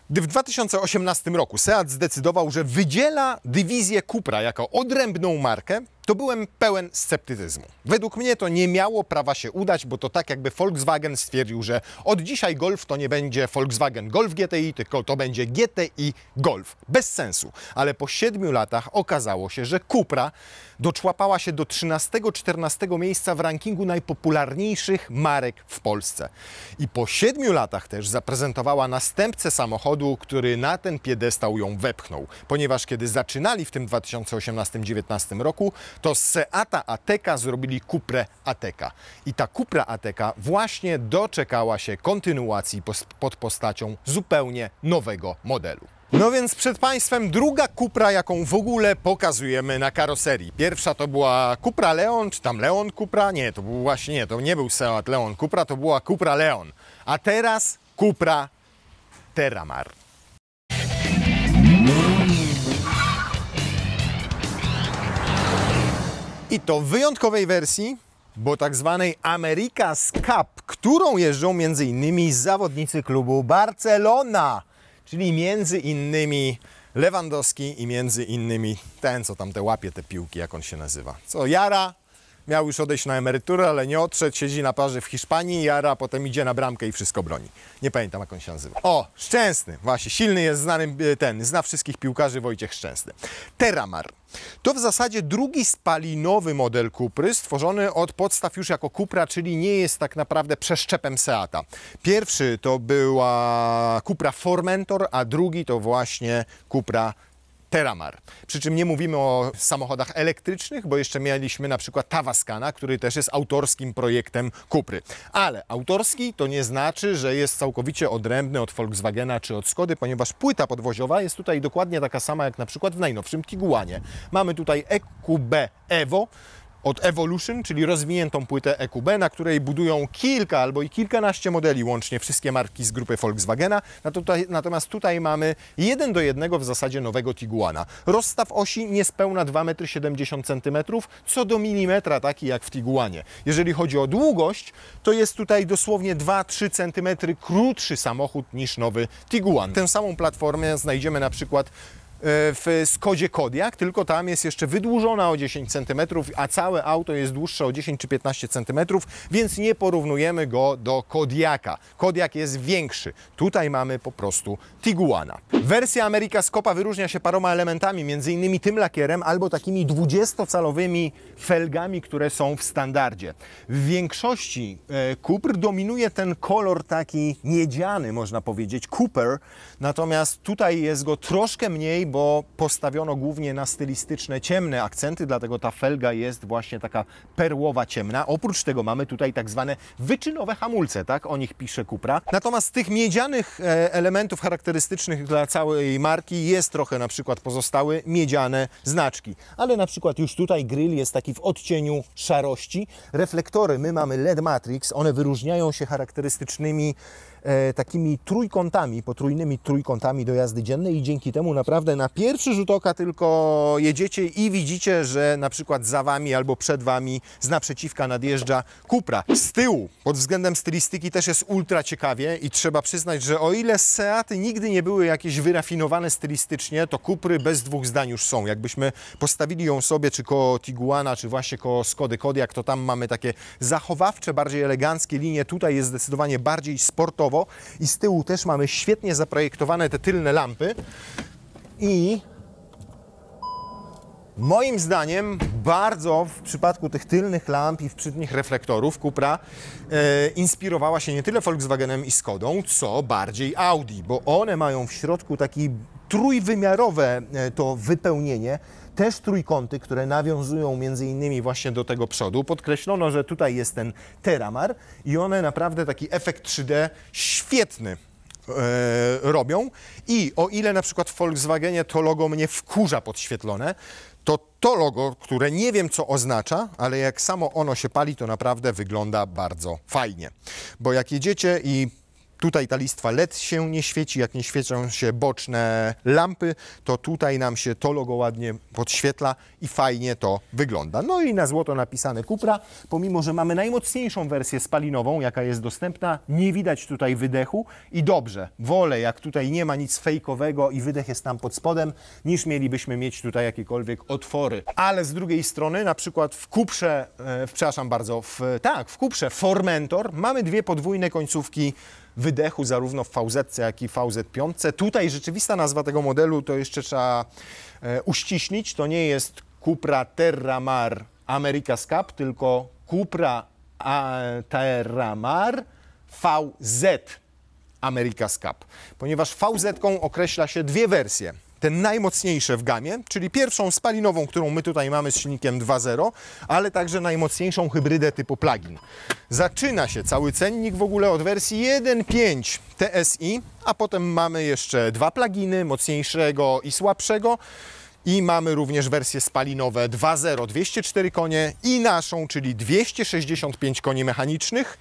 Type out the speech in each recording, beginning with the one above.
Gdy w 2018 roku Seat zdecydował, że wydziela dywizję Cupra jako odrębną markę, to byłem pełen sceptycyzmu. Według mnie to nie miało prawa się udać, bo to tak jakby Volkswagen stwierdził, że od dzisiaj Golf to nie będzie Volkswagen Golf GTI, tylko to będzie GTI Golf. Bez sensu. Ale po 7 latach okazało się, że Cupra doczłapała się do 13-14 miejsca w rankingu najpopularniejszych marek w Polsce. I po 7 latach też zaprezentowała następcę samochodu, który na ten piedestał ją wepchnął. Ponieważ kiedy zaczynali w tym 2018-19 roku, to z Seata Ateca zrobili Cuprę Ateca. I ta Cupra Ateca właśnie doczekała się kontynuacji pod postacią zupełnie nowego modelu. No więc przed Państwem druga Cupra, jaką w ogóle pokazujemy na karoserii. Pierwsza to była Cupra Leon, czy tam Leon Cupra? Nie, to był właśnie nie, to nie był Seat Leon Cupra, to była Cupra Leon. A teraz Cupra Terramar. I to w wyjątkowej wersji, bo tak zwanej America's Cup, którą jeżdżą m.in. zawodnicy klubu Barcelona, czyli między innymi Lewandowski i między innymi ten, co tam łapie te piłki, jak on się nazywa. Co, Jara miał już odejść na emeryturę, ale nie odszedł, siedzi na plaży w Hiszpanii, Jara potem idzie na bramkę i wszystko broni. Nie pamiętam, jak on się nazywa. O, Szczęsny, właśnie, silny jest, znany zna wszystkich piłkarzy, Wojciech Szczęsny. Terramar. To w zasadzie drugi spalinowy model Cupry, stworzony od podstaw już jako Cupra, czyli nie jest tak naprawdę przeszczepem Seata. Pierwszy to była Cupra Formentor, a drugi to właśnie Cupra Terramar. Przy czym nie mówimy o samochodach elektrycznych, bo jeszcze mieliśmy na przykład Tavascana, który też jest autorskim projektem Cupry. Ale autorski to nie znaczy, że jest całkowicie odrębny od Volkswagena czy od Skody, ponieważ płyta podwoziowa jest tutaj dokładnie taka sama jak na przykład w najnowszym Tiguanie. Mamy tutaj EQB Evo od Evolution, czyli rozwiniętą płytę EQB, na której budują kilka albo i kilkanaście modeli, łącznie wszystkie marki z grupy Volkswagena. Natomiast tutaj mamy 1:1 w zasadzie nowego Tiguana. Rozstaw osi niespełna 2,70 m, co do milimetra, taki jak w Tiguanie. Jeżeli chodzi o długość, to jest tutaj dosłownie 2-3 cm krótszy samochód niż nowy Tiguan. Tę samą platformę znajdziemy na przykład w Skodzie Kodiaq, tylko tam jest jeszcze wydłużona o 10 cm, a całe auto jest dłuższe o 10 czy 15 cm, więc nie porównujemy go do Kodiaqa. Kodiaq jest większy. Tutaj mamy po prostu Tiguana. Wersja America's Cupa wyróżnia się paroma elementami, m.in. tym lakierem albo takimi 20-calowymi felgami, które są w standardzie. W większości Cupr dominuje ten kolor taki miedziany, można powiedzieć, Cooper, natomiast tutaj jest go troszkę mniej, bo postawiono głównie na stylistyczne, ciemne akcenty, dlatego ta felga jest właśnie taka perłowa, ciemna. Oprócz tego mamy tutaj tak zwane wyczynowe hamulce, tak? O nich pisze Cupra. Natomiast z tych miedzianych elementów charakterystycznych dla całej marki jest trochę na przykład pozostały miedziane znaczki. Ale na przykład już tutaj grill jest taki w odcieniu szarości. Reflektory my mamy LED Matrix, one wyróżniają się charakterystycznymi takimi trójkątami, potrójnymi trójkątami do jazdy dziennej i dzięki temu naprawdę na pierwszy rzut oka tylko jedziecie i widzicie, że na przykład za Wami albo przed Wami z naprzeciwka nadjeżdża Cupra. Z tyłu pod względem stylistyki też jest ultra ciekawie i trzeba przyznać, że o ile Seaty nigdy nie były jakieś wyrafinowane stylistycznie, to Cupry bez dwóch zdań już są. Jakbyśmy postawili ją sobie czy koło Tiguana, czy właśnie koło Skody Kodiaq, to tam mamy takie zachowawcze, bardziej eleganckie linie. Tutaj jest zdecydowanie bardziej sportowo. I z tyłu też mamy świetnie zaprojektowane te tylne lampy i moim zdaniem bardzo w przypadku tych tylnych lamp i w przednich reflektorów Cupra inspirowała się nie tyle Volkswagenem i Skodą, co bardziej Audi, bo one mają w środku taki trójwymiarowe to wypełnienie, też trójkąty, które nawiązują między innymi właśnie do tego przodu. Podkreślono, że tutaj jest ten Terramar i one naprawdę taki efekt 3D świetny robią. I o ile na przykład w Volkswagenie to logo mnie wkurza podświetlone, to logo, które nie wiem co oznacza, ale jak samo ono się pali, to naprawdę wygląda bardzo fajnie. Bo jak jedziecie i Tutaj ta listwa LED się nie świeci, jak nie świecą się boczne lampy, to tutaj nam się to logo ładnie podświetla i fajnie to wygląda. No i na złoto napisane Cupra, pomimo że mamy najmocniejszą wersję spalinową, jaka jest dostępna, nie widać tutaj wydechu i dobrze, wolę jak tutaj nie ma nic fejkowego i wydech jest tam pod spodem, niż mielibyśmy mieć tutaj jakiekolwiek otwory. Ale z drugiej strony, na przykład w Cuprze, w Cuprze Formentor mamy dwie podwójne końcówki wydechu zarówno w VZ, jak i w VZ5. Tutaj rzeczywista nazwa tego modelu to jeszcze trzeba uściślić. To nie jest Cupra Terramar America's Cup, tylko Cupra Terramar VZ America's Cup. Ponieważ VZ-ką określa się dwie wersje. Te najmocniejsze w gamie, czyli pierwszą spalinową, którą my tutaj mamy z silnikiem 2.0, ale także najmocniejszą hybrydę typu plug-in. Zaczyna się cały cennik w ogóle od wersji 1.5 TSI, a potem mamy jeszcze dwa pluginy, mocniejszego i słabszego. I mamy również wersje spalinowe 2.0, 204 konie i naszą, czyli 265 koni mechanicznych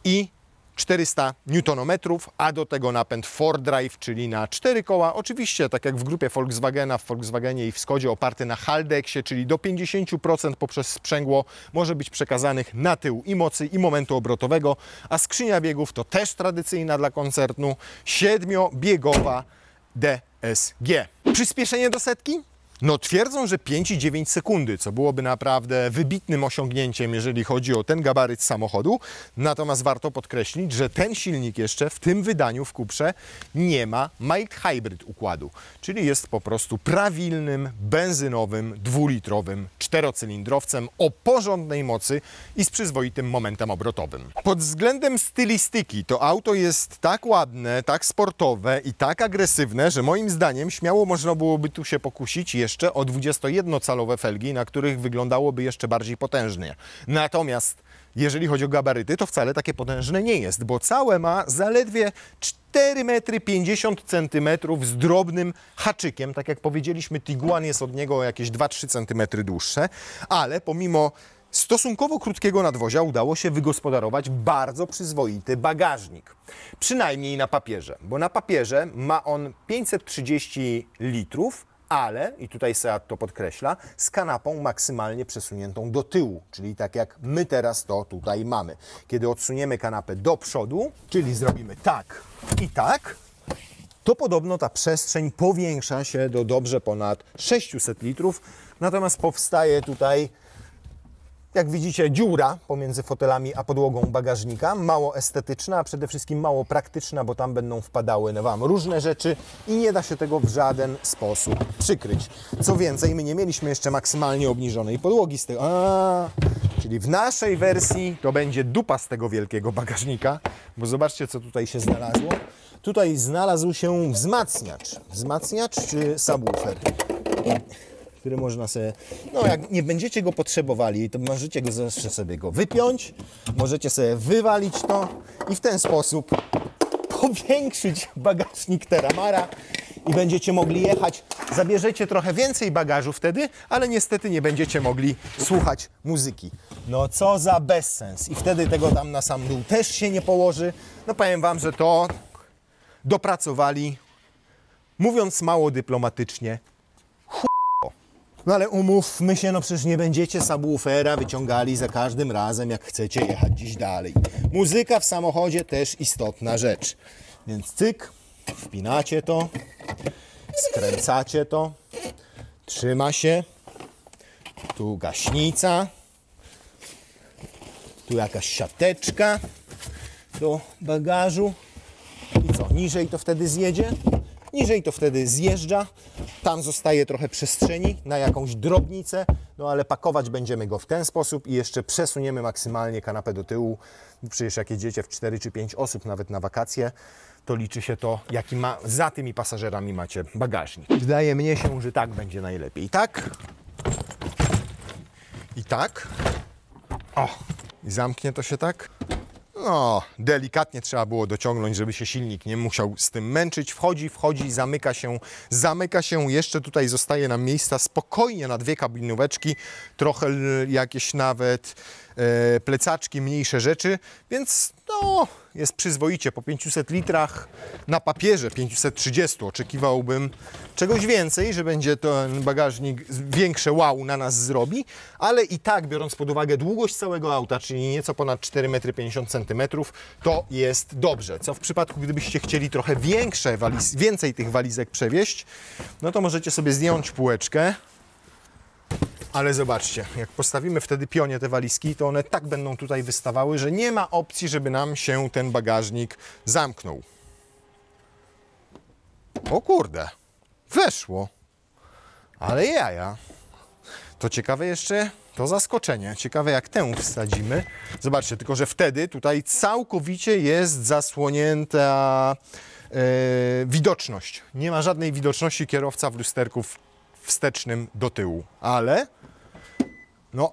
i 400 Nm, a do tego napęd 4Drive, czyli na 4 koła. Oczywiście, tak jak w grupie Volkswagena, w Volkswagenie i w Skodzie oparty na Haldexie, czyli do 50% poprzez sprzęgło może być przekazanych na tył i mocy, i momentu obrotowego, a skrzynia biegów to też tradycyjna dla koncernu 7-biegowa DSG. Przyspieszenie do setki? No twierdzą, że 5,9 sekundy, co byłoby naprawdę wybitnym osiągnięciem, jeżeli chodzi o ten gabaryt samochodu. Natomiast warto podkreślić, że ten silnik jeszcze w tym wydaniu w Cuprze nie ma mild hybrid układu, czyli jest po prostu prawilnym, benzynowym, dwulitrowym czterocylindrowcem o porządnej mocy i z przyzwoitym momentem obrotowym. Pod względem stylistyki to auto jest tak ładne, tak sportowe i tak agresywne, że moim zdaniem śmiało można byłoby tu się pokusić jeszcze o 21-calowe felgi, na których wyglądałoby jeszcze bardziej potężnie. Natomiast jeżeli chodzi o gabaryty, to wcale takie potężne nie jest, bo całe ma zaledwie 4,50 m z drobnym haczykiem. Tak jak powiedzieliśmy, Tiguan jest od niego o jakieś 2-3 cm dłuższe, ale pomimo stosunkowo krótkiego nadwozia udało się wygospodarować bardzo przyzwoity bagażnik. Przynajmniej na papierze, bo na papierze ma on 530 litrów, ale, i tutaj Seat to podkreśla, z kanapą maksymalnie przesuniętą do tyłu, czyli tak jak my teraz to tutaj mamy. Kiedy odsuniemy kanapę do przodu, czyli zrobimy tak i tak, to podobno ta przestrzeń powiększa się do dobrze ponad 600 litrów, natomiast powstaje tutaj, jak widzicie, dziura pomiędzy fotelami a podłogą bagażnika, mało estetyczna, a przede wszystkim mało praktyczna, bo tam będą wpadały Wam różne rzeczy i nie da się tego w żaden sposób przykryć. Co więcej, my nie mieliśmy jeszcze maksymalnie obniżonej podłogi z tego. Czyli w naszej wersji to będzie dupa z tego wielkiego bagażnika, bo zobaczcie, co tutaj się znalazło. Tutaj znalazł się wzmacniacz czy subwoofer, który można sobie, no jak nie będziecie go potrzebowali, to możecie go zawsze sobie wypiąć, możecie sobie wywalić to i w ten sposób powiększyć bagażnik Terramara i będziecie mogli jechać. Zabierzecie trochę więcej bagażu wtedy, ale niestety nie będziecie mogli słuchać muzyki. No co za bezsens. I wtedy tego tam na sam dół też się nie położy. No powiem Wam, że to dopracowali, mówiąc mało dyplomatycznie, no ale umówmy się, no przecież nie będziecie subwoofera wyciągali za każdym razem, jak chcecie jechać gdzieś dalej. Muzyka w samochodzie też istotna rzecz. Więc cyk, wpinacie to, skręcacie to, trzyma się, tu gaśnica, tu jakaś siateczka do bagażu i co, niżej to wtedy zjedzie? Niżej to wtedy zjeżdża, tam zostaje trochę przestrzeni na jakąś drobnicę, no ale pakować będziemy go w ten sposób i jeszcze przesuniemy maksymalnie kanapę do tyłu. Przecież jak jedziecie w 4 czy 5 osób nawet na wakacje, to liczy się to, jaki za tymi pasażerami macie bagażnik. Wydaje mnie się, że tak będzie najlepiej. Tak. I tak. O, i zamknie to się tak. No, delikatnie trzeba było dociągnąć, żeby się silnik nie musiał z tym męczyć. Wchodzi, zamyka się. Jeszcze tutaj zostaje nam miejsca spokojnie na dwie kabinóweczki, trochę jakieś nawet plecaczki, mniejsze rzeczy, więc no, jest przyzwoicie, po 500 litrach na papierze 530 oczekiwałbym czegoś więcej, że będzie ten bagażnik większe wow na nas zrobi, ale i tak, biorąc pod uwagę długość całego auta, czyli nieco ponad 4,50 m, to jest dobrze. Co w przypadku, gdybyście chcieli trochę więcej tych walizek przewieźć, no to możecie sobie zdjąć półeczkę. Ale zobaczcie, jak postawimy wtedy pionie te walizki, to one tak będą tutaj wystawały, że nie ma opcji, żeby nam się ten bagażnik zamknął. O kurde, weszło. Ale jaja. To ciekawe jeszcze to zaskoczenie. Ciekawe, jak tę wsadzimy. Zobaczcie, tylko że wtedy tutaj całkowicie jest zasłonięta widoczność. Nie ma żadnej widoczności kierowca w lusterku wstecznym do tyłu, ale no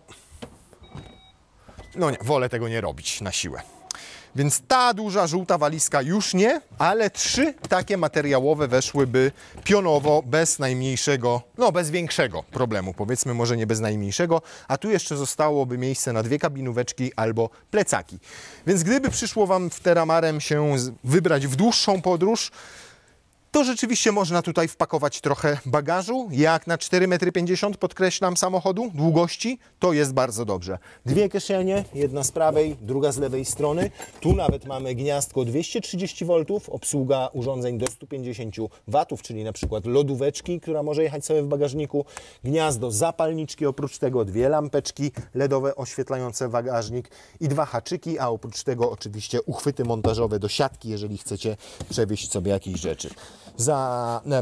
nie, wolę tego nie robić na siłę. Więc ta duża, żółta walizka już nie, ale 3 takie materiałowe weszłyby pionowo bez najmniejszego, bez większego problemu, powiedzmy, może nie bez najmniejszego, a tu jeszcze zostałoby miejsce na 2 kabinóweczki albo plecaki. Więc gdyby przyszło Wam w Terramarem się wybrać w dłuższą podróż, to rzeczywiście można tutaj wpakować trochę bagażu, jak na 4,50 m, podkreślam, samochodu, długości, to jest bardzo dobrze. 2 kieszenie, jedna z prawej, druga z lewej strony. Tu nawet mamy gniazdko 230 V, obsługa urządzeń do 150 W, czyli na przykład lodóweczki, która może jechać sobie w bagażniku, gniazdo zapalniczki, oprócz tego 2 lampeczki LEDowe oświetlające bagażnik i 2 haczyki, a oprócz tego oczywiście uchwyty montażowe do siatki, jeżeli chcecie przewieźć sobie jakieś rzeczy.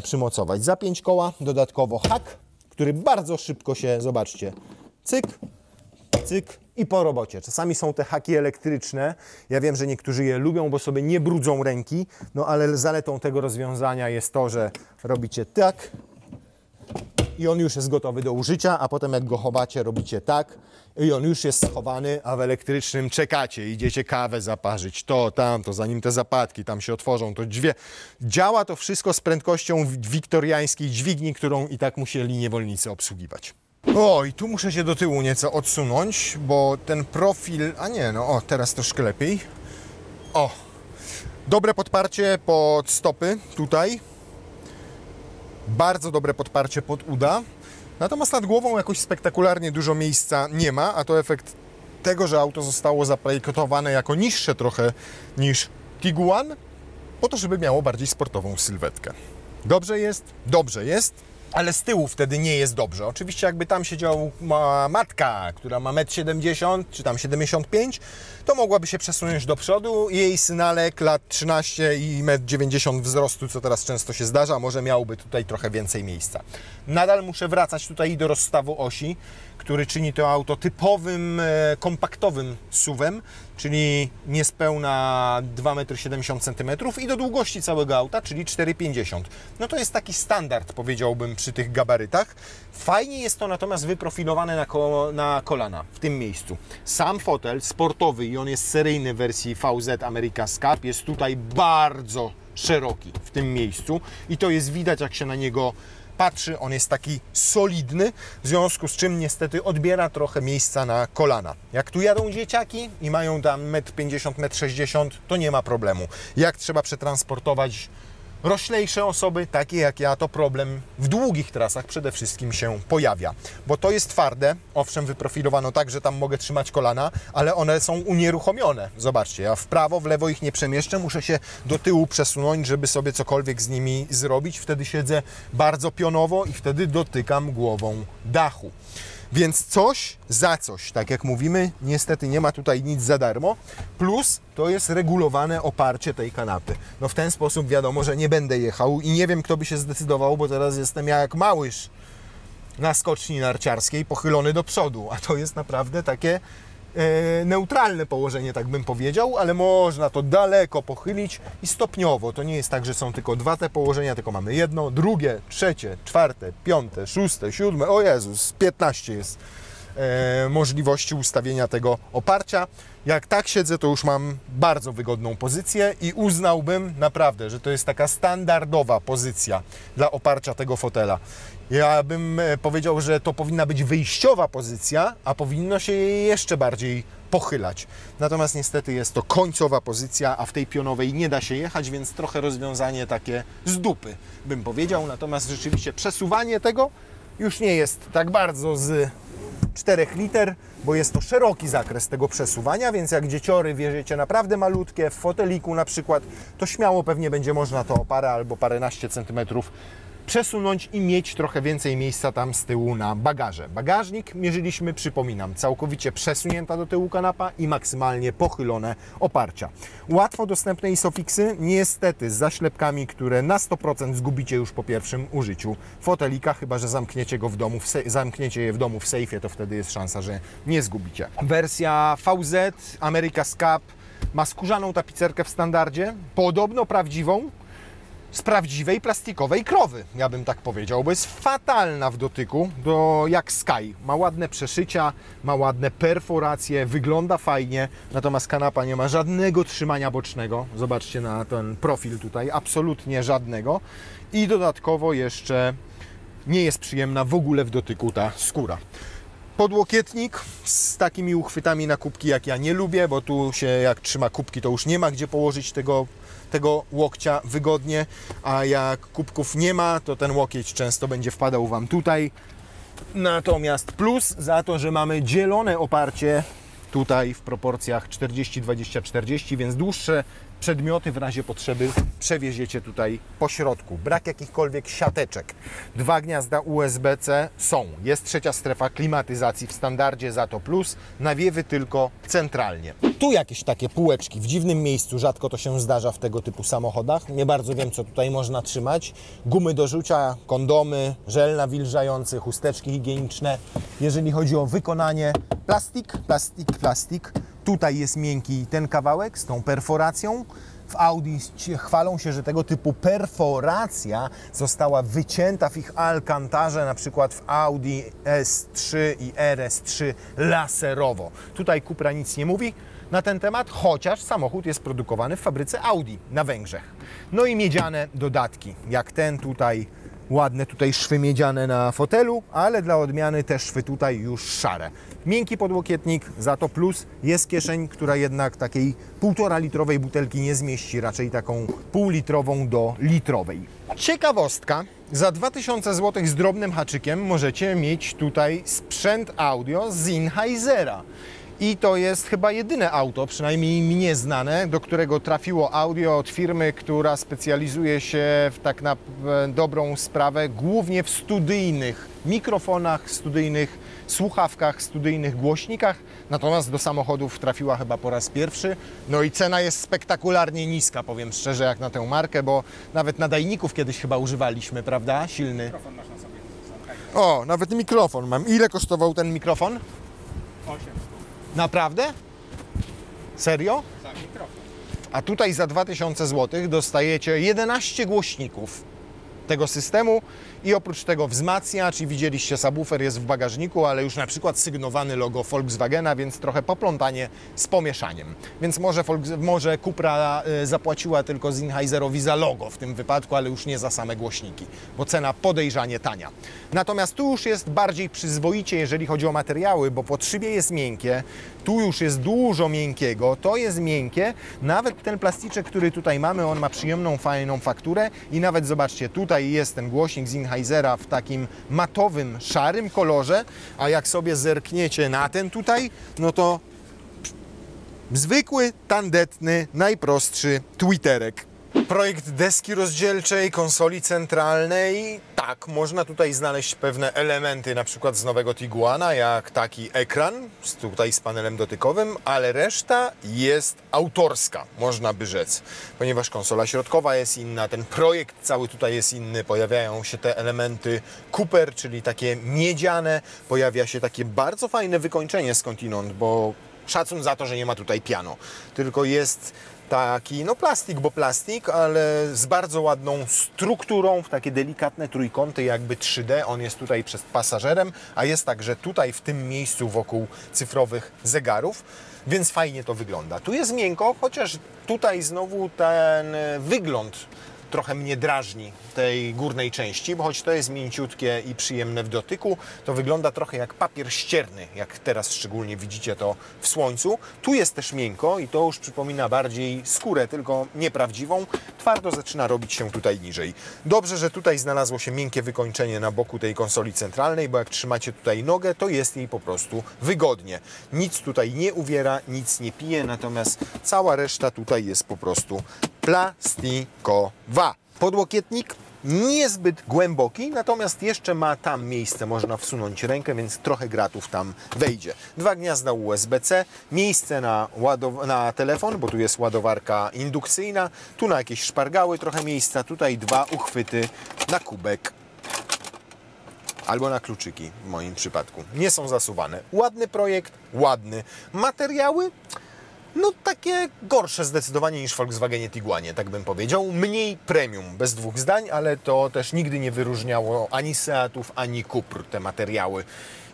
Przymocować. Za 5 koła dodatkowo hak, który bardzo szybko się, zobaczcie, cyk, cyk i po robocie. Czasami są te haki elektryczne. Ja wiem, że niektórzy je lubią, bo sobie nie brudzą ręki, ale zaletą tego rozwiązania jest to, że robicie tak i on już jest gotowy do użycia, a potem jak go chowacie, robicie tak i on już jest schowany, a w elektrycznym czekacie, idziecie kawę zaparzyć, to, tamto, zanim te zapadki tam się otworzą, to drzwi. Działa to wszystko z prędkością wiktoriańskiej dźwigni, którą i tak musieli niewolnicy obsługiwać. O, i tu muszę się do tyłu nieco odsunąć, bo ten profil, teraz troszkę lepiej. O, dobre podparcie pod stopy tutaj. Bardzo dobre podparcie pod uda. Natomiast nad głową jakoś spektakularnie dużo miejsca nie ma, a to efekt tego, że auto zostało zaprojektowane jako niższe trochę niż Tiguan, po to, żeby miało bardziej sportową sylwetkę. Dobrze jest, ale z tyłu wtedy nie jest dobrze. Oczywiście jakby tam siedziała matka, która ma 1,70 m czy tam 75 m, to mogłaby się przesunąć do przodu i jej synalek lat 13 i 1,90 m wzrostu, co teraz często się zdarza, może miałby tutaj trochę więcej miejsca. Nadal muszę wracać tutaj do rozstawu osi, który czyni to auto typowym, kompaktowym SUV-em, czyli niespełna 2,70 m i do długości całego auta, czyli 4,50 m. No to jest taki standard, powiedziałbym, przy tych gabarytach. Fajnie jest to natomiast wyprofilowane na kolana w tym miejscu. Sam fotel sportowy i on jest seryjny w wersji VZ America's Cup, jest tutaj bardzo szeroki w tym miejscu i to jest widać, jak się na niego patrzy, on jest taki solidny, w związku z czym niestety odbiera trochę miejsca na kolana. Jak tu jadą dzieciaki i mają tam 1,50 m, 1,60 m, to nie ma problemu. Jak trzeba przetransportować roślejsze osoby, takie jak ja, to problem w długich trasach przede wszystkim się pojawia. Bo to jest twarde, owszem, wyprofilowano tak, że tam mogę trzymać kolana, ale one są unieruchomione. Zobaczcie, ja w prawo, w lewo ich nie przemieszczę, muszę się do tyłu przesunąć, żeby sobie cokolwiek z nimi zrobić. Wtedy siedzę bardzo pionowo i wtedy dotykam głową dachu. Więc coś za coś, tak jak mówimy, niestety nie ma tutaj nic za darmo, plus to jest regulowane oparcie tej kanapy. No w ten sposób wiadomo, że nie będę jechał i nie wiem, kto by się zdecydował, bo teraz jestem ja jak małyż na skoczni narciarskiej, pochylony do przodu, a to jest naprawdę takie neutralne położenie, tak bym powiedział, ale można to daleko pochylić i stopniowo. To nie jest tak, że są tylko 2 te położenia, tylko mamy jedno, drugie, trzecie, czwarte, piąte, szóste, siódme, o Jezus, 15 jest możliwości ustawienia tego oparcia. Jak tak siedzę, to już mam bardzo wygodną pozycję i uznałbym naprawdę, że to jest taka standardowa pozycja dla oparcia tego fotela. Ja bym powiedział, że to powinna być wyjściowa pozycja, a powinno się jej jeszcze bardziej pochylać. Natomiast niestety jest to końcowa pozycja, a w tej pionowej nie da się jechać, więc trochę rozwiązanie takie z dupy, bym powiedział. Natomiast rzeczywiście przesuwanie tego już nie jest tak bardzo z 4 liter, bo jest to szeroki zakres tego przesuwania, więc jak dzieciory wierzycie naprawdę malutkie, w foteliku na przykład, to śmiało pewnie będzie można to o parę albo paręnaście centymetrów przesunąć i mieć trochę więcej miejsca tam z tyłu na bagaże. Bagażnik mierzyliśmy, przypominam, całkowicie przesunięta do tyłu kanapa i maksymalnie pochylone oparcia. Łatwo dostępne ISOFIXy, niestety z zaślepkami, które na 100% zgubicie już po pierwszym użyciu fotelika, chyba że zamkniecie go w domu, zamkniecie je w domu w sejfie, to wtedy jest szansa, że nie zgubicie. Wersja VZ America's Cup ma skórzaną tapicerkę w standardzie, podobno prawdziwą, z prawdziwej plastikowej krowy, ja bym tak powiedział, bo jest fatalna w dotyku, jak Sky. Ma ładne przeszycia, ma ładne perforacje, wygląda fajnie, natomiast kanapa nie ma żadnego trzymania bocznego. Zobaczcie na ten profil tutaj, absolutnie żadnego. I dodatkowo jeszcze nie jest przyjemna w ogóle w dotyku ta skóra. Podłokietnik z takimi uchwytami na kubki, jak ja nie lubię, bo tu się jak trzyma kubki, to już nie ma gdzie położyć tego łokcia wygodnie, a jak kubków nie ma, to ten łokieć często będzie wpadał Wam tutaj. Natomiast plus za to, że mamy dzielone oparcie tutaj w proporcjach 40-20-40, więc dłuższe przedmioty w razie potrzeby przewieziecie tutaj po środku. Brak jakichkolwiek siateczek. 2 gniazda USB-C są. Jest trzecia strefa klimatyzacji w standardzie, za to plus. Nawiewy tylko centralnie. Tu jakieś takie półeczki w dziwnym miejscu, rzadko to się zdarza w tego typu samochodach. Nie bardzo wiem, co tutaj można trzymać. Gumy do rzucia, kondomy, żel nawilżający, chusteczki higieniczne. Jeżeli chodzi o wykonanie, plastik. Tutaj jest miękki ten kawałek z tą perforacją. W Audi chwalą się, że tego typu perforacja została wycięta w ich alkantarze, na przykład w Audi S3 i RS3 laserowo. Tutaj Cupra nic nie mówi na ten temat, chociaż samochód jest produkowany w fabryce Audi na Węgrzech. No i miedziane dodatki, jak ten tutaj. Ładne tutaj szwy miedziane na fotelu, ale dla odmiany te szwy tutaj już szare. Miękki podłokietnik, za to plus jest kieszeń, która jednak takiej 1,5 litrowej butelki nie zmieści, raczej taką półlitrową do litrowej. Ciekawostka, za 2000 zł z drobnym haczykiem możecie mieć tutaj sprzęt audio z Sennheisera. I to jest chyba jedyne auto, przynajmniej mnie znane, do którego trafiło audio od firmy, która specjalizuje się w tak na dobrą sprawę głównie w studyjnych mikrofonach, studyjnych słuchawkach, studyjnych głośnikach. Natomiast do samochodów trafiła chyba po raz pierwszy. No i cena jest spektakularnie niska, powiem szczerze, jak na tę markę, bo nawet nadajników kiedyś chyba używaliśmy, prawda? Silny. Mikrofon masz na sobie. O, nawet mikrofon mam. Ile kosztował ten mikrofon? 800. Naprawdę? Serio? Za mikrofon. A tutaj za 2000 zł dostajecie 11 głośników tego systemu i oprócz tego wzmacniacz i widzieliście, subwoofer jest w bagażniku, ale już na przykład sygnowany logo Volkswagena, więc trochę poplątanie z pomieszaniem. Więc może Cupra zapłaciła tylko Sennheiserowi za logo w tym wypadku, ale już nie za same głośniki, bo cena podejrzanie tania. Natomiast tu już jest bardziej przyzwoicie, jeżeli chodzi o materiały, bo pod szybie jest miękkie, tu już jest dużo miękkiego, to jest miękkie, nawet ten plasticzek, który tutaj mamy, on ma przyjemną, fajną fakturę i nawet zobaczcie, tutaj jest ten głośnik Sennheisera w takim matowym, szarym kolorze, a jak sobie zerkniecie na ten tutaj, no to zwykły, tandetny, najprostszy twitterek. Projekt deski rozdzielczej, konsoli centralnej. Tak, można tutaj znaleźć pewne elementy, na przykład z nowego Tiguana, jak taki ekran, tutaj z panelem dotykowym, ale reszta jest autorska, można by rzec, ponieważ konsola środkowa jest inna, ten projekt cały tutaj jest inny, pojawiają się te elementy Cooper, czyli takie miedziane, pojawia się takie bardzo fajne wykończenie skądinąd, bo szacun za to, że nie ma tutaj piano, tylko jest taki, no plastik, bo plastik, ale z bardzo ładną strukturą, w takie delikatne trójkąty, jakby 3D. On jest tutaj przed pasażerem, a jest także tutaj w tym miejscu wokół cyfrowych zegarów, więc fajnie to wygląda. Tu jest miękko, chociaż tutaj znowu ten wygląd trochę mnie drażni, tej górnej części, bo choć to jest mięciutkie i przyjemne w dotyku, to wygląda trochę jak papier ścierny, jak teraz szczególnie widzicie to w słońcu. Tu jest też miękko i to już przypomina bardziej skórę, tylko nieprawdziwą. Twardo zaczyna robić się tutaj niżej. Dobrze, że tutaj znalazło się miękkie wykończenie na boku tej konsoli centralnej, bo jak trzymacie tutaj nogę, to jest jej po prostu wygodnie. Nic tutaj nie uwiera, nic nie pije, natomiast cała reszta tutaj jest po prostu plastikowa. Podłokietnik niezbyt głęboki, natomiast jeszcze ma tam miejsce, można wsunąć rękę, więc trochę gratów tam wejdzie. 2 gniazda USB-C, miejsce na telefon, bo tu jest ładowarka indukcyjna, tu na jakieś szpargały trochę miejsca, tutaj 2 uchwyty na kubek albo na kluczyki w moim przypadku. Nie są zasuwane. Ładny projekt, ładny. Materiały? No takie gorsze zdecydowanie niż w Volkswagenie Tiguanie, tak bym powiedział. Mniej premium, bez dwóch zdań, ale to też nigdy nie wyróżniało ani Seatów, ani Cupr te materiały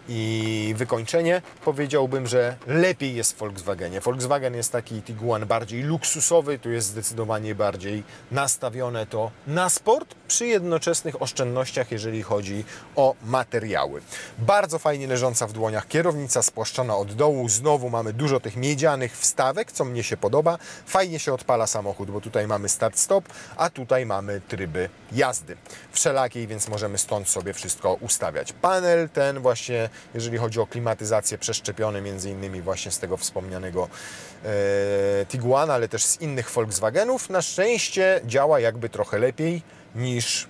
i wykończenie. Powiedziałbym, że lepiej jest w Volkswagenie. Volkswagen jest taki Tiguan bardziej luksusowy, tu jest zdecydowanie bardziej nastawione to na sport przy jednoczesnych oszczędnościach, jeżeli chodzi o materiały. Bardzo fajnie leżąca w dłoniach kierownica spłaszczona od dołu. Znowu mamy dużo tych miedzianych wstawek, co mnie się podoba. Fajnie się odpala samochód, bo tutaj mamy start-stop, a tutaj mamy tryby jazdy wszelakiej, więc możemy stąd sobie wszystko ustawiać. Panel ten właśnie, jeżeli chodzi o klimatyzację, przeszczepiony między innymi właśnie z tego wspomnianego Tiguana, ale też z innych Volkswagenów. Na szczęście działa jakby trochę lepiej niż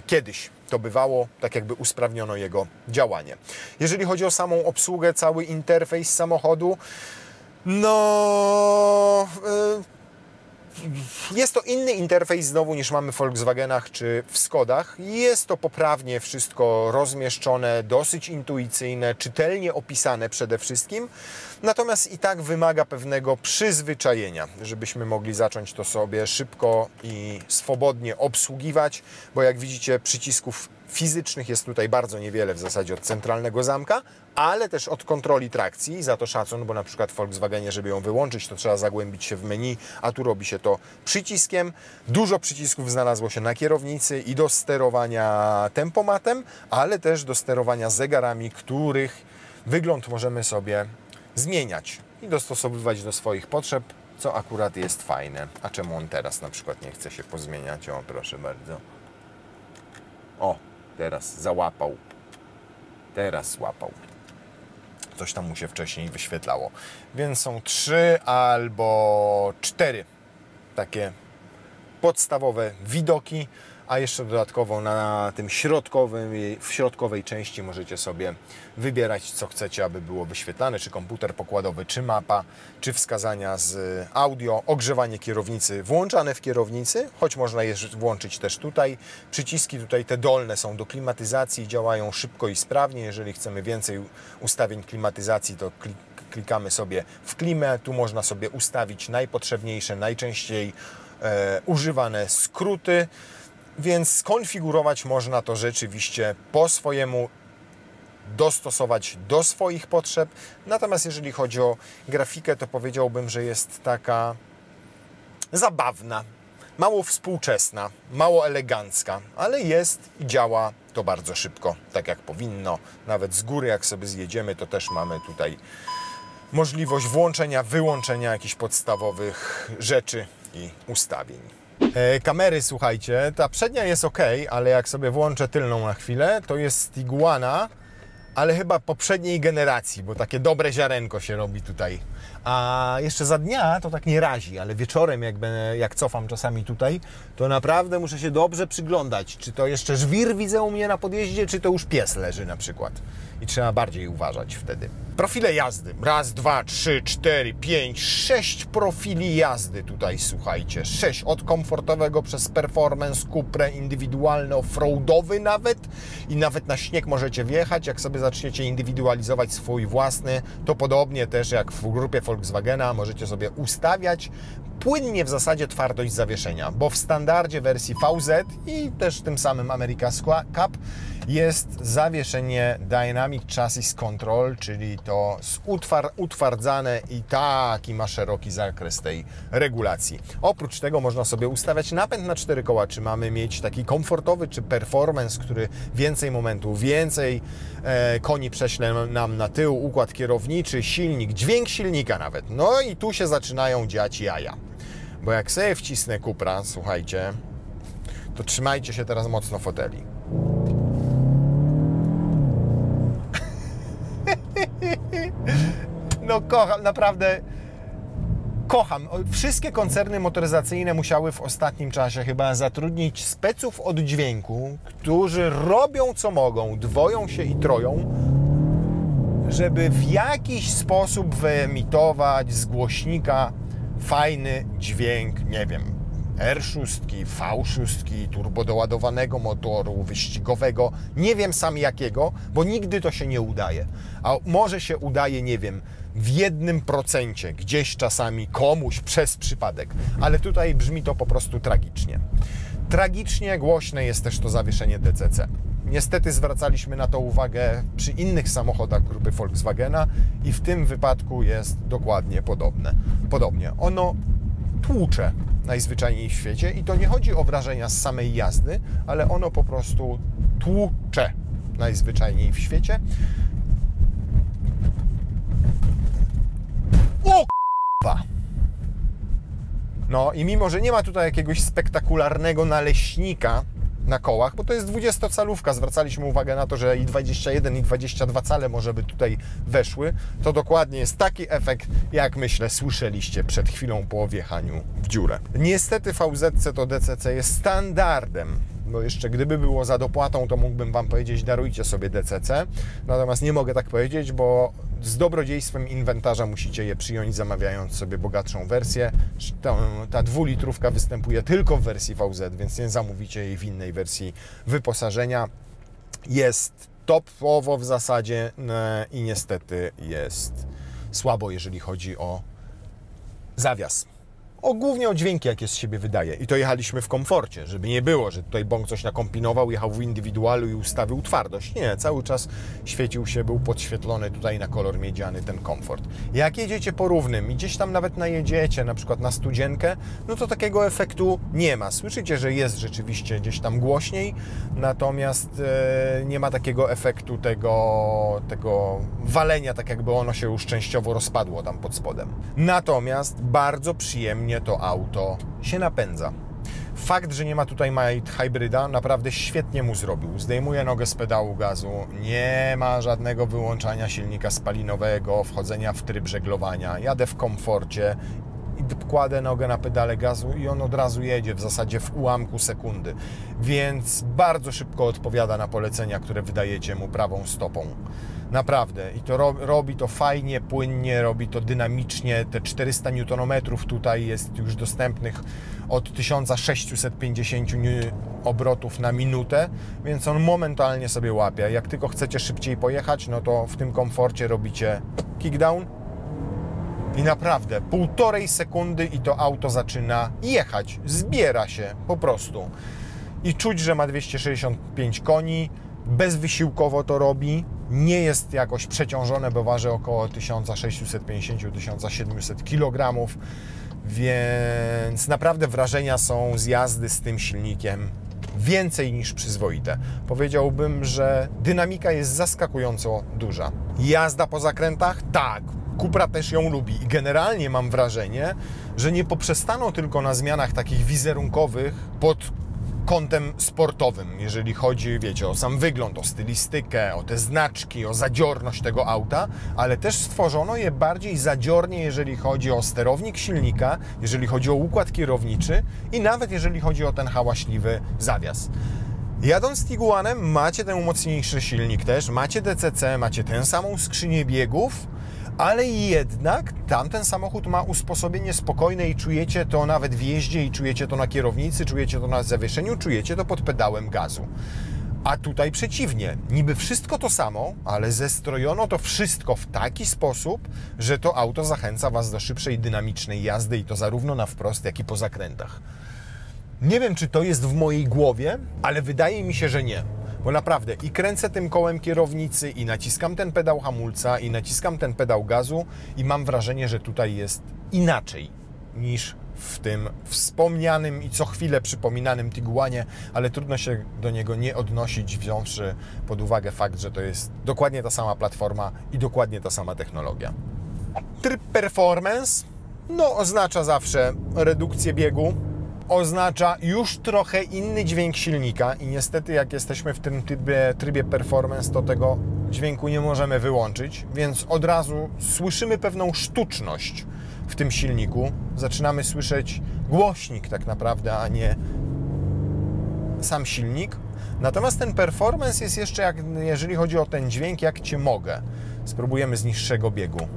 kiedyś to bywało, tak jakby usprawniono jego działanie. Jeżeli chodzi o samą obsługę, cały interfejs samochodu, no jest to inny interfejs znowu niż mamy w Volkswagenach czy w Skodach. Jest to poprawnie wszystko rozmieszczone, dosyć intuicyjne, czytelnie opisane przede wszystkim. Natomiast i tak wymaga pewnego przyzwyczajenia, żebyśmy mogli zacząć to sobie szybko i swobodnie obsługiwać, bo jak widzicie przycisków fizycznych jest tutaj bardzo niewiele w zasadzie od centralnego zamka, ale też od kontroli trakcji, za to szacun, bo na przykład w Volkswagenie, żeby ją wyłączyć, to trzeba zagłębić się w menu, a tu robi się to przyciskiem. Dużo przycisków znalazło się na kierownicy i do sterowania tempomatem, ale też do sterowania zegarami, których wygląd możemy sobie zmieniać i dostosowywać do swoich potrzeb, co akurat jest fajne. A czemu on teraz na przykład nie chce się pozmieniać? O, proszę bardzo. O, teraz załapał. Teraz złapał. Coś tam mu się wcześniej wyświetlało. Więc są 3 albo 4 takie podstawowe widoki, a jeszcze dodatkowo na tym w środkowej części możecie sobie wybierać, co chcecie, aby było wyświetlane, czy komputer pokładowy, czy mapa, czy wskazania z audio, ogrzewanie kierownicy włączane w kierownicy, choć można je włączyć też tutaj. Przyciski tutaj te dolne są do klimatyzacji, działają szybko i sprawnie. Jeżeli chcemy więcej ustawień klimatyzacji, to klikamy sobie w klimę. Tu można sobie ustawić najpotrzebniejsze, najczęściej używane skróty, więc skonfigurować można to rzeczywiście po swojemu, dostosować do swoich potrzeb. Natomiast jeżeli chodzi o grafikę, to powiedziałbym, że jest taka zabawna, mało współczesna, mało elegancka, ale jest i działa to bardzo szybko, tak jak powinno. Nawet z góry, jak sobie zjedziemy, to też mamy tutaj możliwość włączenia, wyłączenia jakichś podstawowych rzeczy i ustawień. Kamery, słuchajcie, ta przednia jest ok, ale jak sobie włączę tylną na chwilę, to jest z Tiguana, ale chyba poprzedniej generacji, bo takie dobre ziarenko się robi tutaj. A jeszcze za dnia to tak nie razi, ale wieczorem jak cofam czasami tutaj, to naprawdę muszę się dobrze przyglądać, czy to jeszcze żwir widzę u mnie na podjeździe, czy to już pies leży na przykład. I trzeba bardziej uważać wtedy. Profile jazdy. Raz, dwa, trzy, cztery, pięć, 6 profili jazdy tutaj, słuchajcie. 6 od komfortowego przez performance, Cuprę, indywidualny, offroadowy nawet. I nawet na śnieg możecie wjechać. Jak sobie zaczniecie indywidualizować swój własny, to podobnie też jak w grupie Volkswagena możecie sobie ustawiać płynnie w zasadzie twardość zawieszenia, bo w standardzie wersji VZ i też tym samym America's Cup jest zawieszenie Dynamic Chassis Control, czyli to utwardzane i taki ma szeroki zakres tej regulacji. Oprócz tego można sobie ustawiać napęd na 4 koła, czy mamy mieć taki komfortowy, czy performance, który więcej momentu, więcej koni prześle nam na tył, układ kierowniczy, silnik, dźwięk silnika nawet. No i tu się zaczynają dziać jaja. Bo jak sobie wcisnę Cupra, słuchajcie, to trzymajcie się teraz mocno foteli. No kocham, naprawdę kocham. Wszystkie koncerny motoryzacyjne musiały w ostatnim czasie chyba zatrudnić speców od dźwięku, którzy robią co mogą, dwoją się i troją, żeby w jakiś sposób wyemitować z głośnika fajny dźwięk, nie wiem, R6, V6, turbodoładowanego motoru, wyścigowego, nie wiem sam jakiego, bo nigdy to się nie udaje. A może się udaje, nie wiem, w 1%, gdzieś czasami komuś przez przypadek, ale tutaj brzmi to po prostu tragicznie. Tragicznie głośne jest też to zawieszenie DCC. Niestety zwracaliśmy na to uwagę przy innych samochodach grupy Volkswagena i w tym wypadku jest dokładnie podobnie. Ono tłucze najzwyczajniej w świecie i to nie chodzi o wrażenia z samej jazdy, ale ono po prostu tłucze najzwyczajniej w świecie. O k***a! No i mimo, że nie ma tutaj jakiegoś spektakularnego naleśnika na kołach, bo to jest 20-calówka, zwracaliśmy uwagę na to, że i 21 i 22 cale może by tutaj weszły, to dokładnie jest taki efekt, jak myślę słyszeliście przed chwilą po wjechaniu w dziurę. Niestety VZC to DCC jest standardem, bo jeszcze gdyby było za dopłatą, to mógłbym Wam powiedzieć, darujcie sobie DCC, natomiast nie mogę tak powiedzieć, bo z dobrodziejstwem inwentarza musicie je przyjąć, zamawiając sobie bogatszą wersję. Ta 2-litrówka występuje tylko w wersji VZ, więc nie zamówicie jej w innej wersji wyposażenia. Jest topowo w zasadzie i niestety jest słabo, jeżeli chodzi o zawias. Głównie o dźwięki, jakie z siebie wydaje. I to jechaliśmy w komforcie, żeby nie było, że tutaj Bąk coś nakombinował, jechał w indywidualu i ustawił twardość. Nie, cały czas świecił się, był podświetlony tutaj na kolor miedziany ten komfort. Jak jedziecie po równym i gdzieś tam nawet najedziecie, na przykład na studzienkę, no to takiego efektu nie ma. Słyszycie, że jest rzeczywiście gdzieś tam głośniej, natomiast nie ma takiego efektu tego walenia, tak jakby ono się już częściowo rozpadło tam pod spodem. Natomiast bardzo przyjemnie to auto się napędza. Fakt, że nie ma tutaj mild hybryda, naprawdę świetnie mu zrobił. Zdejmuję nogę z pedału gazu, nie ma żadnego wyłączania silnika spalinowego, wchodzenia w tryb żeglowania. Jadę w komforcie i kładę nogę na pedale gazu i on od razu jedzie w zasadzie w ułamku sekundy. Więc bardzo szybko odpowiada na polecenia, które wydajecie mu prawą stopą. Naprawdę. I to robi to fajnie, płynnie, robi to dynamicznie. Te 400 Nm tutaj jest już dostępnych od 1650 obrotów na minutę, więc on momentalnie sobie łapie. Jak tylko chcecie szybciej pojechać, no to w tym komforcie robicie kickdown i naprawdę 1,5 sekundy i to auto zaczyna jechać. Zbiera się po prostu. I czuć, że ma 265 koni, bezwysiłkowo to robi. Nie jest jakoś przeciążone, bo waży około 1650-1700 kg, więc naprawdę wrażenia są z jazdy z tym silnikiem więcej niż przyzwoite. Powiedziałbym, że dynamika jest zaskakująco duża. Jazda po zakrętach? Tak. Cupra też ją lubi i generalnie mam wrażenie, że nie poprzestaną tylko na zmianach takich wizerunkowych pod kątem sportowym, jeżeli chodzi, wiecie, o sam wygląd, o stylistykę, o te znaczki, o zadziorność tego auta, ale też stworzono je bardziej zadziornie, jeżeli chodzi o sterownik silnika, jeżeli chodzi o układ kierowniczy i nawet jeżeli chodzi o ten hałaśliwy zawias. Jadąc Tiguanem macie ten mocniejszy silnik też, macie DCC, macie tę samą skrzynię biegów, ale jednak tamten samochód ma usposobienie spokojne i czujecie to nawet w jeździe i czujecie to na kierownicy, czujecie to na zawieszeniu, czujecie to pod pedałem gazu. A tutaj przeciwnie, niby wszystko to samo, ale zestrojono to wszystko w taki sposób, że to auto zachęca Was do szybszej, dynamicznej jazdy i to zarówno na wprost, jak i po zakrętach. Nie wiem, czy to jest w mojej głowie, ale wydaje mi się, że nie. Bo naprawdę i kręcę tym kołem kierownicy, i naciskam ten pedał hamulca, i naciskam ten pedał gazu i mam wrażenie, że tutaj jest inaczej niż w tym wspomnianym i co chwilę przypominanym Tiguanie, ale trudno się do niego nie odnosić, wziąwszy pod uwagę fakt, że to jest dokładnie ta sama platforma i dokładnie ta sama technologia. Tryb Performance oznacza zawsze redukcję biegu, oznacza już trochę inny dźwięk silnika i niestety jak jesteśmy w tym trybie Performance, to tego dźwięku nie możemy wyłączyć, więc od razu słyszymy pewną sztuczność w tym silniku. Zaczynamy słyszeć głośnik tak naprawdę, a nie sam silnik. Natomiast ten Performance jest jeszcze, jeżeli chodzi o ten dźwięk, jak Cię mogę. Spróbujemy z niższego biegu.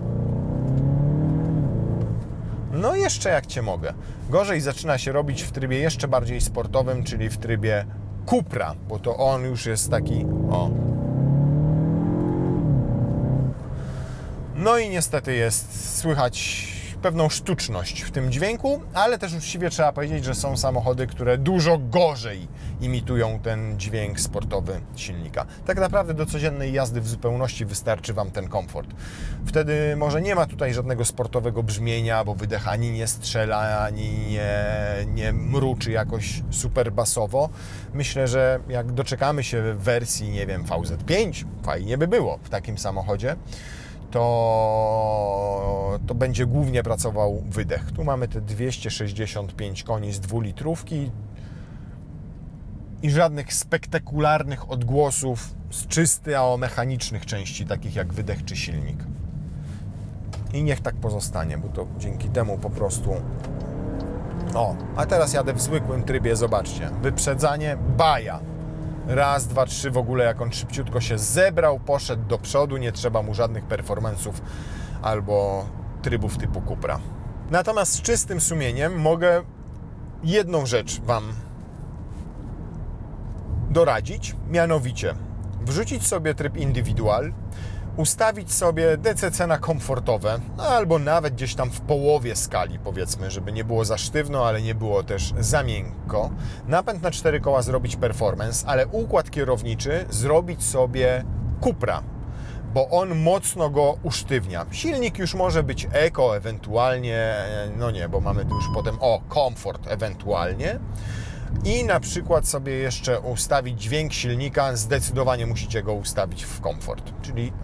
No jeszcze jak Cię mogę. Gorzej zaczyna się robić w trybie jeszcze bardziej sportowym, czyli w trybie Cupra, bo to on już jest taki, No i niestety jest słychać pewną sztuczność w tym dźwięku, ale też uczciwie trzeba powiedzieć, że są samochody, które dużo gorzej imitują ten dźwięk sportowy silnika. Tak naprawdę do codziennej jazdy w zupełności wystarczy Wam ten komfort. Wtedy może nie ma tutaj żadnego sportowego brzmienia, bo wydech ani nie strzela, ani nie mruczy jakoś super basowo. Myślę, że jak doczekamy się wersji, nie wiem, VZ5, fajnie by było w takim samochodzie, to będzie głównie pracował wydech. Tu mamy te 265 koni z 2-litrówki i żadnych spektakularnych odgłosów z czysto mechanicznych części, takich jak wydech czy silnik. I niech tak pozostanie, bo to dzięki temu po prostu... a teraz jadę w zwykłym trybie, zobaczcie. Wyprzedzanie, baja. Raz, dwa, trzy, w ogóle jak on szybciutko się zebrał, poszedł do przodu, nie trzeba mu żadnych performance'ów albo trybów typu Cupra. Natomiast z czystym sumieniem mogę jedną rzecz Wam doradzić, mianowicie wrzucić sobie tryb indywidual, ustawić sobie DCC na komfortowe, albo nawet gdzieś tam w połowie skali, powiedzmy, żeby nie było za sztywno, ale nie było też za miękko. Napęd na 4 koła zrobić performance, ale układ kierowniczy zrobić sobie Cupra, bo on mocno go usztywnia. Silnik już może być eko, ewentualnie, bo mamy tu już potem komfort ewentualnie. I na przykład sobie jeszcze ustawić dźwięk silnika, zdecydowanie musicie go ustawić w komfort,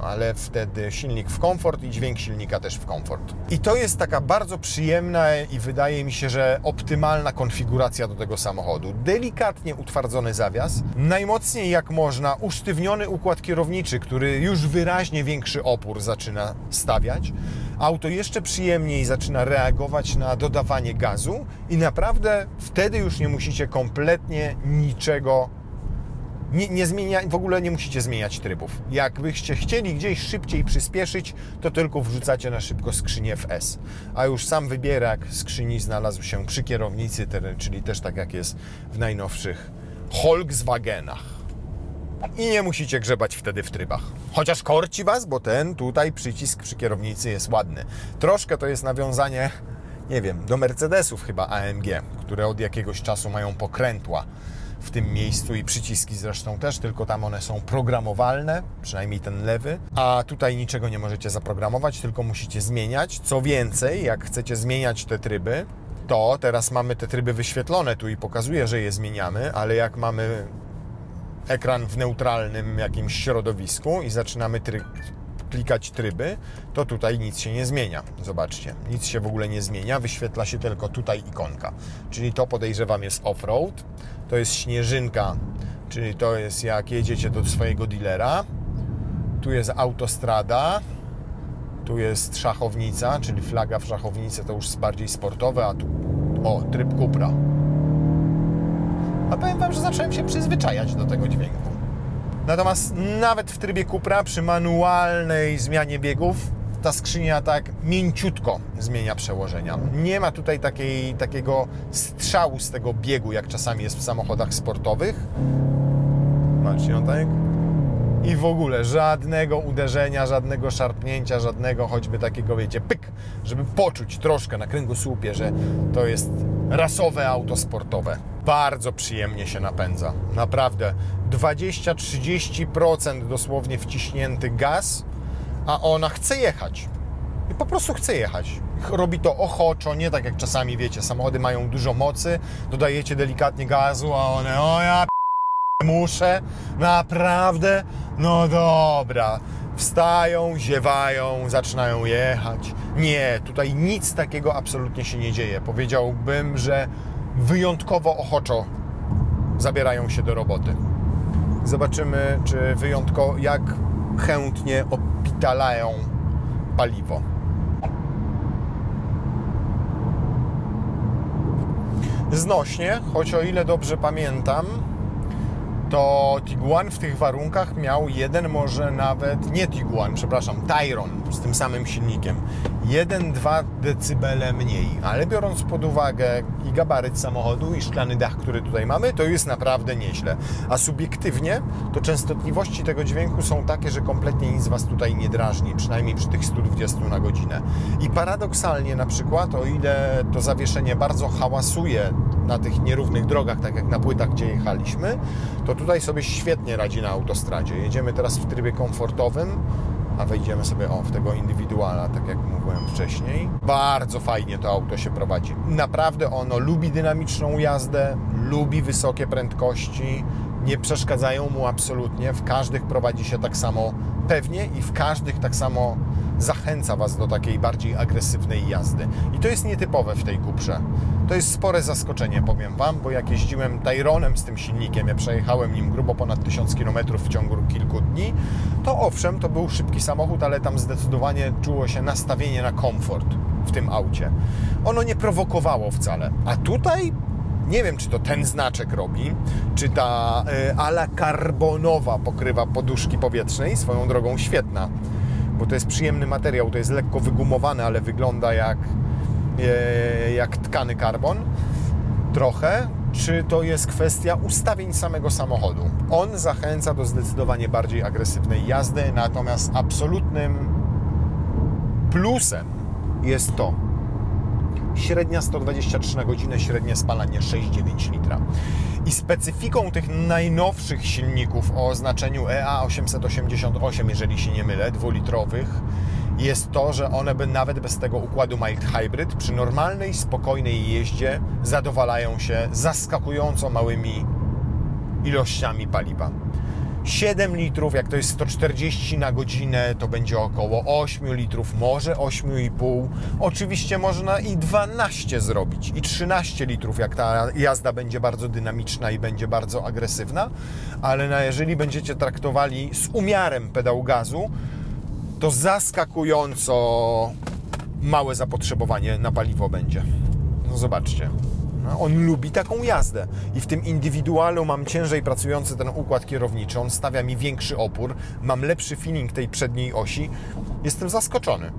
ale wtedy silnik w komfort i dźwięk silnika też w komfort. I to jest taka bardzo przyjemna i wydaje mi się, że optymalna konfiguracja do tego samochodu. Delikatnie utwardzony zawias, najmocniej jak można usztywniony układ kierowniczy, który już wyraźnie większy opór zaczyna stawiać. Auto jeszcze przyjemniej zaczyna reagować na dodawanie gazu i naprawdę wtedy już nie musicie kompletnie niczego nie zmieniać, w ogóle nie musicie zmieniać trybów. Jakbyście chcieli gdzieś szybciej przyspieszyć, to tylko wrzucacie na szybko skrzynię w S. A już sam wybierak skrzyni znalazł się przy kierownicy, czyli też tak jak jest w najnowszych Volkswagenach. I nie musicie grzebać wtedy w trybach. Chociaż korci Was, bo ten tutaj przycisk przy kierownicy jest ładny. Troszkę to jest nawiązanie, nie wiem, do Mercedesów chyba AMG, które od jakiegoś czasu mają pokrętła w tym miejscu i przyciski zresztą też, tylko tam one są programowalne, przynajmniej ten lewy, a tutaj niczego nie możecie zaprogramować, tylko musicie zmieniać. Co więcej, jak chcecie zmieniać te tryby, to teraz mamy te tryby wyświetlone tu i pokazuje, że je zmieniamy, ale jak mamy ekran w neutralnym jakimś środowisku i zaczynamy klikać tryby, to tutaj nic się nie zmienia. Zobaczcie, nic się w ogóle nie zmienia, wyświetla się tylko tutaj ikonka. Czyli to, podejrzewam, jest off-road, to jest śnieżynka, czyli to jest jak jedziecie do swojego dealera, tu jest autostrada, tu jest szachownica, czyli flaga w szachownicy to już bardziej sportowe, a tu tryb Cupra. A powiem wam, że zacząłem się przyzwyczajać do tego dźwięku. Natomiast nawet w trybie Cupra przy manualnej zmianie biegów ta skrzynia tak mięciutko zmienia przełożenia. Nie ma tutaj takiego strzału z tego biegu, jak czasami jest w samochodach sportowych. Patrzcie, no tak? I w ogóle żadnego uderzenia, żadnego szarpnięcia, żadnego choćby takiego, wiecie, pyk, żeby poczuć troszkę na kręgosłupie, że to jest rasowe auto sportowe. Bardzo przyjemnie się napędza. Naprawdę 20-30% dosłownie wciśnięty gaz, a ona chce jechać. I po prostu chce jechać. Robi to ochoczo, nie tak jak czasami, wiecie, samochody mają dużo mocy, dodajecie delikatnie gazu, a one, o ja muszę, naprawdę, no dobra. Wstają, ziewają, zaczynają jechać. Nie, tutaj nic takiego absolutnie się nie dzieje. Powiedziałbym, że wyjątkowo ochoczo zabierają się do roboty. Zobaczymy, czy jak chętnie opitalają paliwo. Znośnie, choć o ile dobrze pamiętam, to Tiguan w tych warunkach miał Tayron z tym samym silnikiem. 1-2 decybele mniej, ale biorąc pod uwagę i gabaryt samochodu, i szklany dach, który tutaj mamy, to jest naprawdę nieźle. A subiektywnie to częstotliwości tego dźwięku są takie, że kompletnie nic Was tutaj nie drażni, przynajmniej przy tych 120 na godzinę. I paradoksalnie na przykład, o ile to zawieszenie bardzo hałasuje na tych nierównych drogach, tak jak na płytach, gdzie jechaliśmy, to tutaj sobie świetnie radzi na autostradzie. Jedziemy teraz w trybie komfortowym, a wejdziemy sobie w tego indywiduala, tak jak mówiłem wcześniej. Bardzo fajnie to auto się prowadzi. Naprawdę ono lubi dynamiczną jazdę, lubi wysokie prędkości, nie przeszkadzają mu absolutnie. W każdych prowadzi się tak samo pewnie i w każdych tak samo zachęca Was do takiej bardziej agresywnej jazdy. I to jest nietypowe w tej Cuprze. To jest spore zaskoczenie, powiem Wam, bo jak jeździłem Tayronem z tym silnikiem, ja przejechałem nim grubo ponad 1000 km w ciągu kilku dni, to owszem, to był szybki samochód, ale tam zdecydowanie czuło się nastawienie na komfort w tym aucie. Ono nie prowokowało wcale. A tutaj nie wiem, czy to ten znaczek robi, czy ta ala karbonowa pokrywa poduszki powietrznej, swoją drogą świetna, bo to jest przyjemny materiał, to jest lekko wygumowane, ale wygląda jak tkany karbon trochę, czy to jest kwestia ustawień samego samochodu. On zachęca do zdecydowanie bardziej agresywnej jazdy, natomiast absolutnym plusem jest to średnia 123 na godzinę, średnie spalanie 6,9 litra. I specyfiką tych najnowszych silników o oznaczeniu EA888, jeżeli się nie mylę, dwulitrowych, jest to, że one nawet bez tego układu mild hybrid przy normalnej, spokojnej jeździe zadowalają się zaskakująco małymi ilościami paliwa. 7 litrów, jak to jest 140 na godzinę, to będzie około 8 litrów, może 8,5. Oczywiście można i 12 zrobić, i 13 litrów, jak ta jazda będzie bardzo dynamiczna i będzie bardzo agresywna, ale jeżeli będziecie traktowali z umiarem pedał gazu, to zaskakująco małe zapotrzebowanie na paliwo będzie. No zobaczcie. On lubi taką jazdę i w tym indywidualu mam ciężej pracujący ten układ kierowniczy, on stawia mi większy opór, mam lepszy feeling tej przedniej osi. Jestem zaskoczony.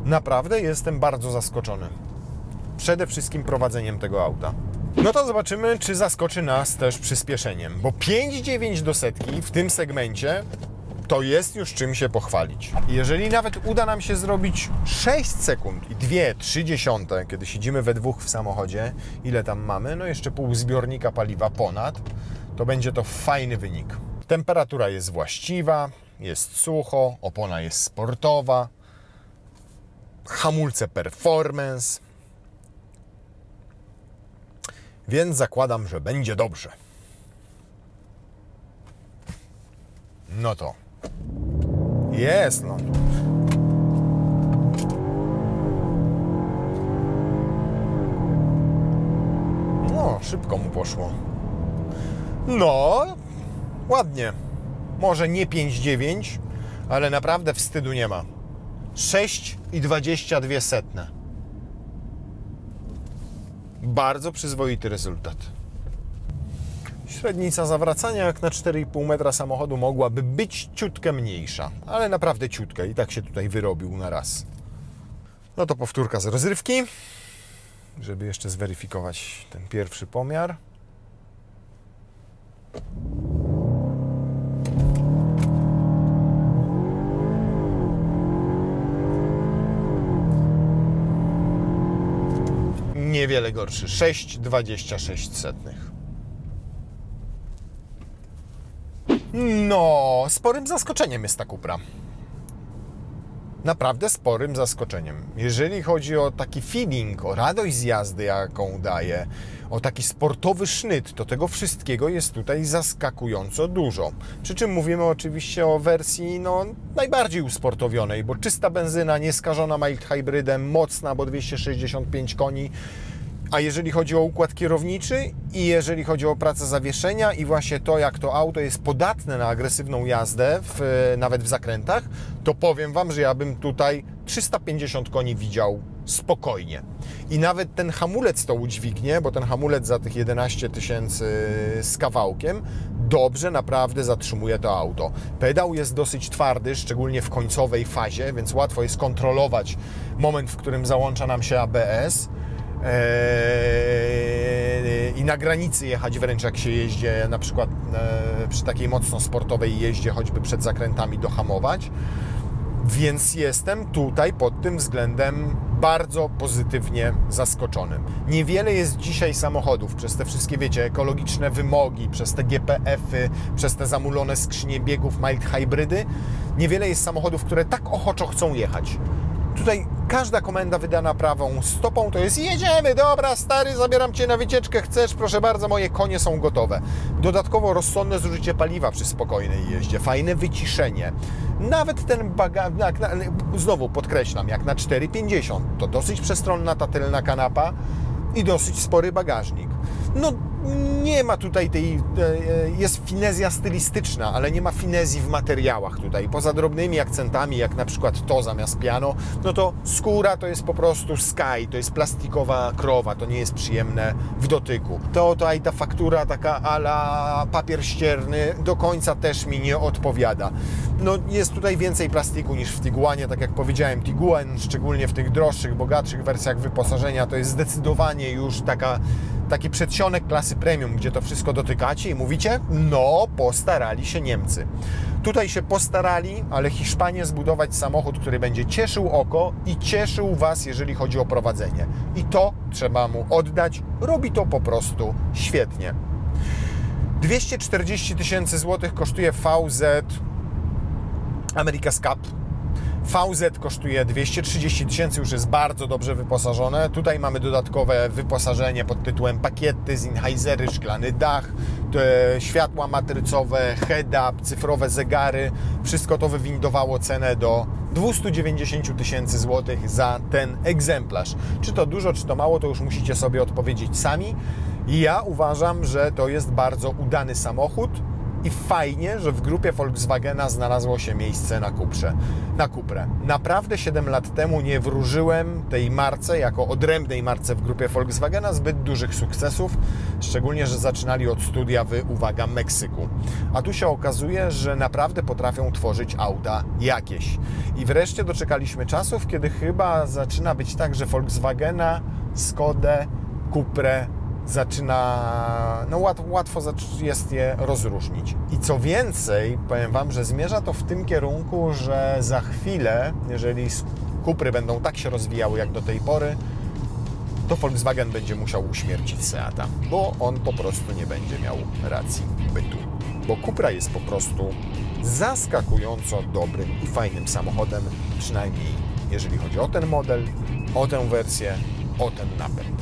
Naprawdę jestem bardzo zaskoczony. Przede wszystkim prowadzeniem tego auta. No to zobaczymy, czy zaskoczy nas też przyspieszeniem, bo 5,9 do setki w tym segmencie to jest już czym się pochwalić. Jeżeli nawet uda nam się zrobić 6 sekund i 2,3, kiedy siedzimy we dwóch w samochodzie, ile tam mamy? No jeszcze pół zbiornika paliwa ponad, to będzie to fajny wynik. Temperatura jest właściwa, jest sucho, opona jest sportowa, hamulce performance, więc zakładam, że będzie dobrze. No to jest, no. No, szybko mu poszło. No, ładnie. Może nie 5,9, ale naprawdę wstydu nie ma. 6,22. Bardzo przyzwoity rezultat. Średnica zawracania jak na 4,5 metra samochodu mogłaby być ciutkę mniejsza, ale naprawdę ciutkę i tak się tutaj wyrobił na raz. No to powtórka z rozrywki, żeby jeszcze zweryfikować ten pierwszy pomiar. Niewiele gorszy, 6,26. No, sporym zaskoczeniem jest ta Cupra. Naprawdę sporym zaskoczeniem. Jeżeli chodzi o taki feeling, o radość z jazdy, jaką daje, o taki sportowy sznyt, to tego wszystkiego jest tutaj zaskakująco dużo. Przy czym mówimy oczywiście o wersji najbardziej usportowionej, bo czysta benzyna, nieskażona mild hybrydem, mocna, bo 265 koni. A jeżeli chodzi o układ kierowniczy i jeżeli chodzi o pracę zawieszenia i właśnie to, jak to auto jest podatne na agresywną jazdę, nawet w zakrętach, to powiem Wam, że ja bym tutaj 350 koni widział spokojnie. I nawet ten hamulec to udźwignie, bo ten hamulec za tych 11 tysięcy z kawałkiem dobrze naprawdę zatrzymuje to auto. Pedał jest dosyć twardy, szczególnie w końcowej fazie, więc łatwo jest kontrolować moment, w którym załącza nam się ABS. I na granicy jechać wręcz, jak się jeździ na przykład przy takiej mocno sportowej jeździe, choćby przed zakrętami dohamować. Więc jestem tutaj pod tym względem bardzo pozytywnie zaskoczony. Niewiele jest dzisiaj samochodów przez te wszystkie, wiecie, ekologiczne wymogi, przez te GPF-y, przez te zamulone skrzynie biegów, mild hybrydy. Niewiele jest samochodów, które tak ochoczo chcą jechać. Tutaj każda komenda wydana prawą stopą to jest: jedziemy, dobra stary, zabieram Cię na wycieczkę, chcesz, proszę bardzo, moje konie są gotowe. Dodatkowo rozsądne zużycie paliwa przy spokojnej jeździe, fajne wyciszenie. Nawet ten bagażnik, znowu podkreślam, jak na 4,50 to dosyć przestronna ta tylna kanapa i dosyć spory bagażnik. No nie ma tutaj jest finezja stylistyczna, ale nie ma finezji w materiałach tutaj. Poza drobnymi akcentami, jak na przykład to zamiast piano, no to skóra to jest po prostu sky, to jest plastikowa krowa, to nie jest przyjemne w dotyku. I ta faktura taka a la papier ścierny do końca też mi nie odpowiada. No jest tutaj więcej plastiku niż w Tiguanie, tak jak powiedziałem, Tiguan, szczególnie w tych droższych, bogatszych wersjach wyposażenia, to jest zdecydowanie już taki przedsionek klasy premium, gdzie to wszystko dotykacie i mówicie: no, postarali się Niemcy. Tutaj się postarali, ale Hiszpanie zbudować samochód, który będzie cieszył oko i cieszył Was, jeżeli chodzi o prowadzenie. I to trzeba mu oddać. Robi to po prostu świetnie. 240 tysięcy złotych kosztuje VZ America's Cup. VZ kosztuje 230 tysięcy, już jest bardzo dobrze wyposażone. Tutaj mamy dodatkowe wyposażenie pod tytułem pakiety, Sennheisery, szklany dach, światła matrycowe, head-up, cyfrowe zegary. Wszystko to wywindowało cenę do 290 tysięcy złotych za ten egzemplarz. Czy to dużo, czy to mało, to już musicie sobie odpowiedzieć sami. Ja uważam, że to jest bardzo udany samochód. I fajnie, że w grupie Volkswagena znalazło się miejsce na Cuprę. Naprawdę 7 lat temu nie wróżyłem tej marce, jako odrębnej marce w grupie Volkswagena, zbyt dużych sukcesów, szczególnie, że zaczynali od studia uwaga, Meksyku. A tu się okazuje, że naprawdę potrafią tworzyć auta jakieś. I wreszcie doczekaliśmy czasów, kiedy chyba zaczyna być tak, że Volkswagena, Skodę, Cuprę łatwo jest je rozróżnić. I co więcej, powiem Wam, że zmierza to w tym kierunku, że za chwilę, jeżeli Cupry będą tak się rozwijały jak do tej pory, to Volkswagen będzie musiał uśmiercić Seata, bo on po prostu nie będzie miał racji bytu. Bo Cupra jest po prostu zaskakująco dobrym i fajnym samochodem, przynajmniej jeżeli chodzi o ten model, o tę wersję, o ten napęd.